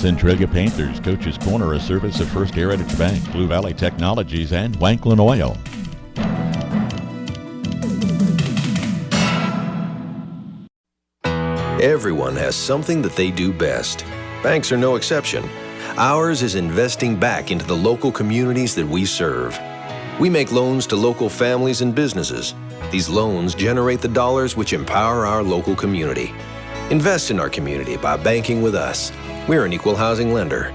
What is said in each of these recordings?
Centralia Panthers Coach's Corner, a service of First Heritage Bank, Blue Valley Technologies, and Wanklin Oil. Everyone has something that they do best. Banks are no exception. Ours is investing back into the local communities that we serve. We make loans to local families and businesses. These loans generate the dollars which empower our local community. Invest in our community by banking with us. We're an equal housing lender.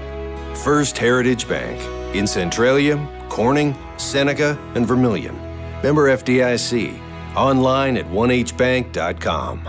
First Heritage Bank in Centralia, Corning, Seneca, and Vermilion. Member FDIC. Online at 1hbank.com.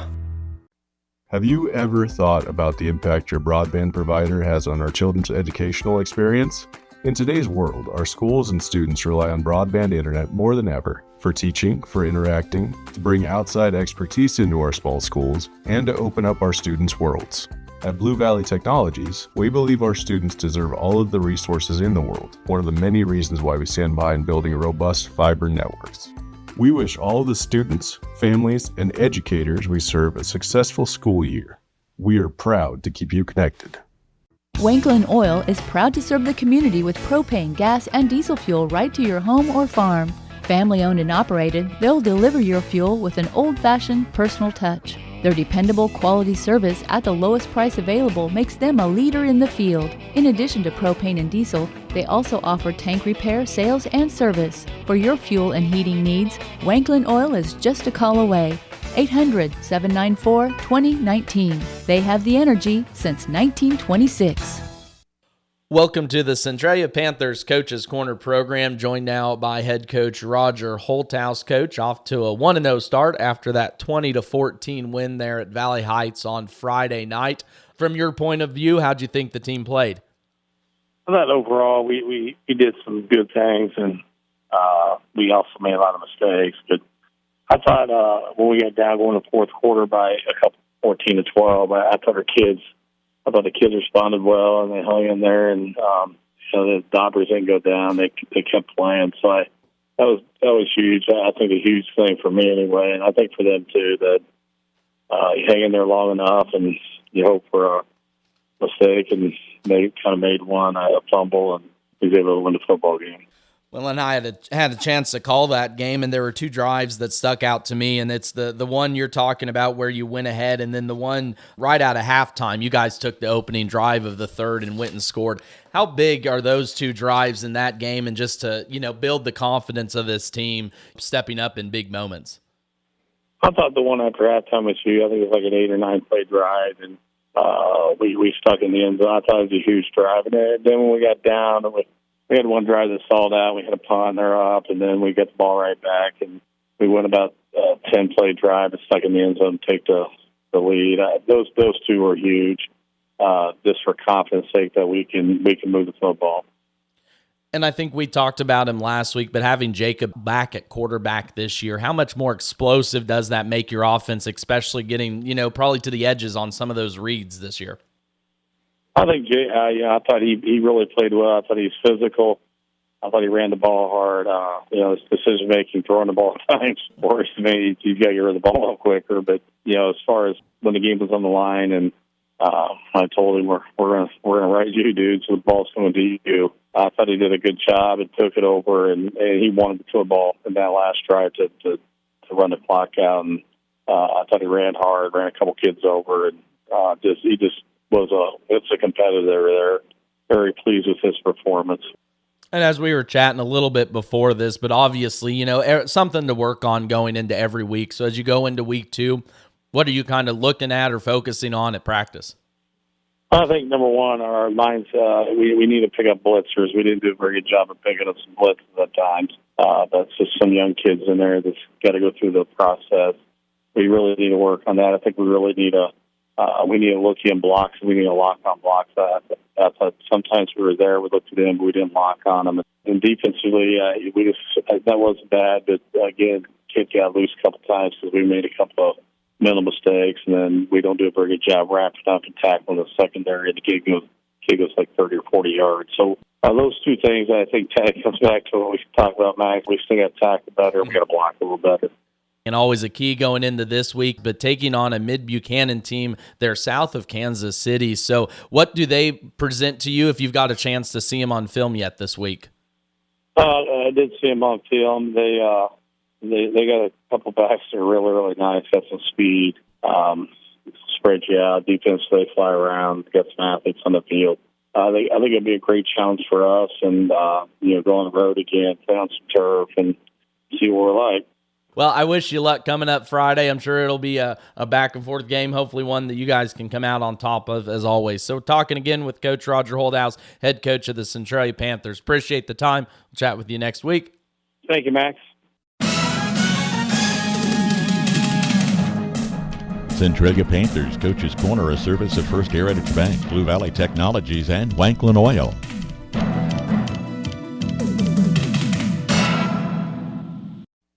Have you ever thought about the impact your broadband provider has on our children's educational experience? In today's world, our schools and students rely on broadband internet more than ever for teaching, for interacting, to bring outside expertise into our small schools, and to open up our students' worlds. At Blue Valley Technologies, we believe our students deserve all of the resources in the world, one of the many reasons why we stand behind building robust fiber networks. We wish all the students, families, and educators we serve a successful school year. We are proud to keep you connected. Wanklin Oil is proud to serve the community with propane, gas, and diesel fuel right to your home or farm. Family owned and operated, they'll deliver your fuel with an old-fashioned personal touch. Their dependable quality service at the lowest price available makes them a leader in the field. In addition to propane and diesel, they also offer tank repair, sales, and service. For your fuel and heating needs, Wanklin Oil is just a call away. 800-794-2019. They have the energy since 1926. Welcome to the Centralia Panthers Coach's Corner program, joined now by head coach Roger Holthouse. Coach, off to a 1-0 start after that 20-14 win there at Valley Heights on Friday night. From your point of view, how'd you think the team played? I thought overall we did some good things, and we also made a lot of mistakes. But I thought when we got down going to the fourth quarter by a couple 14-12, I thought the kids responded well, and they hung in there, and the Dodgers didn't go down. They kept playing. So that was huge. I think a huge thing for me anyway, and I think for them too, that you hang in there long enough and you hope for a mistake, and they kind of made one, a fumble, and he was able to win the football game. Well, and I had a chance to call that game, and there were two drives that stuck out to me, and it's the one you're talking about where you went ahead, and then the one right out of halftime. You guys took the opening drive of the third and went and scored. How big are those two drives in that game, and just to build the confidence of this team stepping up in big moments? I thought the one after halftime was huge. I think it was like an 8 or 9 play drive, and we stuck in the end zone. I thought it was a huge drive, and then when we got down, we had one drive that stalled out. We had a punt, they're up, and then we got the ball right back, and we went about a 10-play drive and stuck in the end zone to take the lead. Those two were huge, just for confidence sake that we can move the football. And I think we talked about him last week, but having Jacob back at quarterback this year, how much more explosive does that make your offense, especially getting probably to the edges on some of those reads this year? I think I thought he really played well. I thought he was physical. I thought he ran the ball hard. His decision making, throwing the ball at times worse to me. You got to get rid of the ball quicker. But as far as when the game was on the line, and I told him we're gonna ride you, dude. So the ball's coming to you. I thought he did a good job and took it over, and he wanted the football in that last drive to run the clock out. And I thought he ran hard, ran a couple kids over, and he was a competitor there. Very pleased with his performance. And as we were chatting a little bit before this, but obviously, something to work on going into every week. So as you go into week 2, what are you kind of looking at or focusing on at practice? I think, number one, our lines, we need to pick up blitzers. We didn't do a very good job of picking up some blitzers at times. That's just some young kids in there that's got to go through the process. We really need to work on that. I think we really need to look in blocks. We need to lock on blocks. I thought sometimes we were there, we looked at them, but we didn't lock on them. And defensively, that wasn't bad, but again, kid got loose a couple times because we made a couple of mental mistakes, and then we don't do a very good job wrapping up and tackling the secondary, and the kid goes like 30 or 40 yards. So those two things, I think, comes back to what we talked about, Max. We still got to tackle better. We got to block a little better. and always a key going into this week, but taking on a mid-Buchanan team, they're south of Kansas City. So what do they present to you if you've got a chance to see them on film yet this week? I did see them on film. They got a couple backs that are really, really nice, got some speed, spread you out, defense, they fly around, got some athletes on the field. I think it'd be a great challenge for us and, go on the road again, play on some turf and see what we're like. Well, I wish you luck coming up Friday. I'm sure it'll be a back-and-forth game, hopefully one that you guys can come out on top of, as always. So talking again with Coach Roger Holdhouse, head coach of the Centralia Panthers. Appreciate the time. We'll chat with you next week. Thank you, Max. Centralia Panthers Coach's Corner, a service of First Heritage Bank, Blue Valley Technologies, and Wanklin Oil.